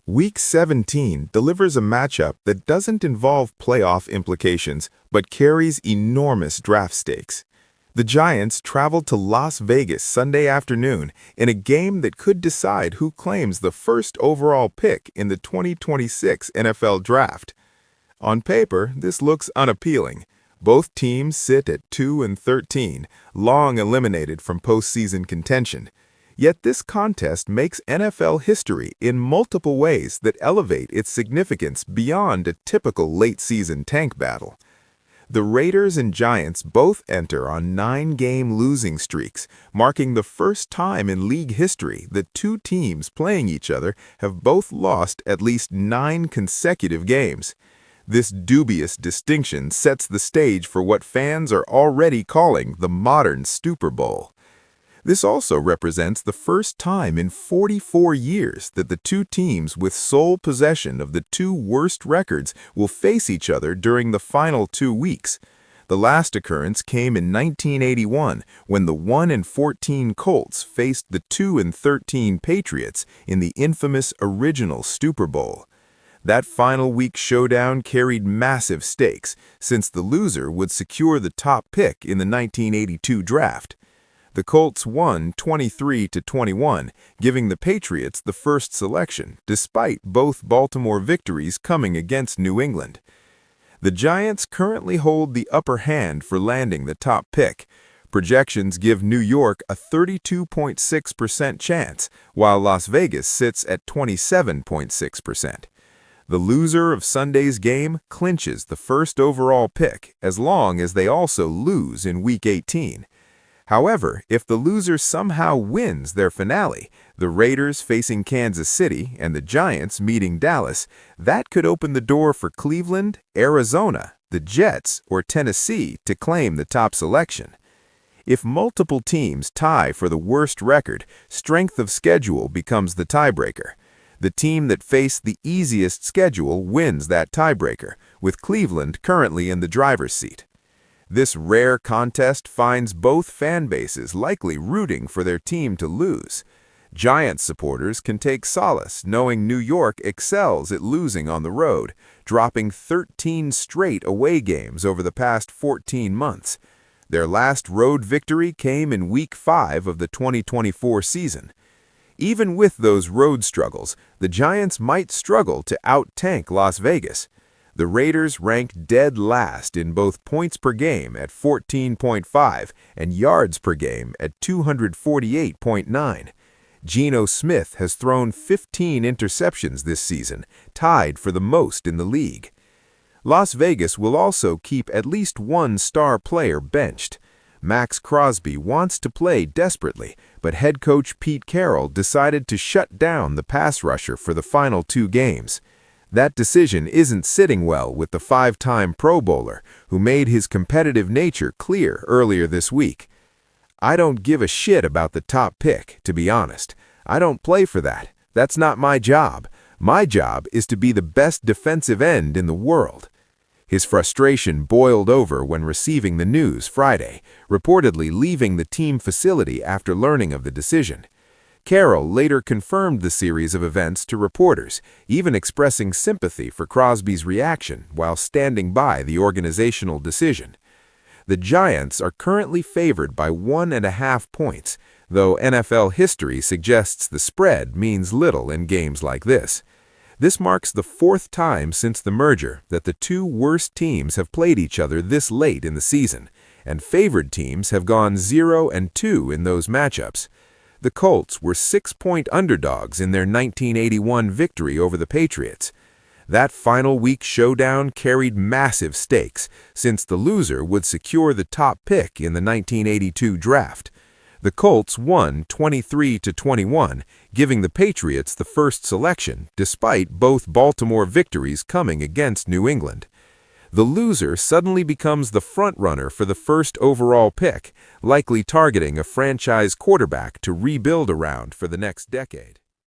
Week 17 delivers a matchup that doesn't involve playoff implications but carries enormous draft stakes. The Giants travel to Las Vegas Sunday afternoon in a game that could decide who claims the first overall pick in the 2026 NFL Draft. On paper, this looks unappealing. Both teams sit at 2-13, long eliminated from postseason contention. Yet this contest makes NFL history in multiple ways that elevate its significance beyond a typical late-season tank battle. The Raiders and Giants both enter on 9-game losing streaks, marking the first time in league history that two teams playing each other have both lost at least 9 consecutive games. This dubious distinction sets the stage for what fans are already calling the modern Stupor Bowl. This also represents the first time in 44 years that the two teams with sole possession of the two worst records will face each other during the final 2 weeks. The last occurrence came in 1981 when the 1-14 Colts faced the 2-13 Patriots in the infamous original Stupor Bowl. That final week showdown carried massive stakes since the loser would secure the top pick in the 1982 draft. The Colts won 23-21, giving the Patriots the first selection, despite both Baltimore victories coming against New England. The Giants currently hold the upper hand for landing the top pick. Projections give New York a 32.6% chance, while Las Vegas sits at 27.6%. The loser of Sunday's game clinches the first overall pick as long as they also lose in Week 18. However, if the loser somehow wins their finale, the Raiders facing Kansas City and the Giants meeting Dallas, that could open the door for Cleveland, Arizona, the Jets, or Tennessee to claim the top selection. If multiple teams tie for the worst record, strength of schedule becomes the tiebreaker. The team that faced the easiest schedule wins that tiebreaker, with Cleveland currently in the driver's seat. This rare contest finds both fan bases likely rooting for their team to lose. Giants supporters can take solace knowing New York excels at losing on the road, dropping 13 straight away games over the past 14 months. Their last road victory came in Week 5 of the 2024 season. Even with those road struggles, the Giants might struggle to out-tank Las Vegas. The Raiders ranked dead last in both points per game at 14.5 and yards per game at 248.9. Geno Smith has thrown 15 interceptions this season, tied for the most in the league. Las Vegas will also keep at least one star player benched. Maxx Crosby wants to play desperately, but head coach Pete Carroll decided to shut down the pass rusher for the final 2 games. That decision isn't sitting well with the 5-time Pro Bowler, who made his competitive nature clear earlier this week. "I don't give a shit about the top pick, to be honest. I don't play for that. That's not my job. My job is to be the best defensive end in the world." His frustration boiled over when receiving the news Friday, reportedly leaving the team facility after learning of the decision. Carroll later confirmed the series of events to reporters, even expressing sympathy for Crosby's reaction while standing by the organizational decision. The Giants are currently favored by 1.5 points, though NFL history suggests the spread means little in games like this. This marks the 4th time since the merger that the two worst teams have played each other this late in the season, and favored teams have gone 0-2 in those matchups. The Colts were 6-point underdogs in their 1981 victory over the Patriots. That final week showdown carried massive stakes, since the loser would secure the top pick in the 1982 draft. The Colts won 23-21, giving the Patriots the first selection, despite both Baltimore victories coming against New England. The loser suddenly becomes the frontrunner for the first overall pick, likely targeting a franchise quarterback to rebuild around for the next decade.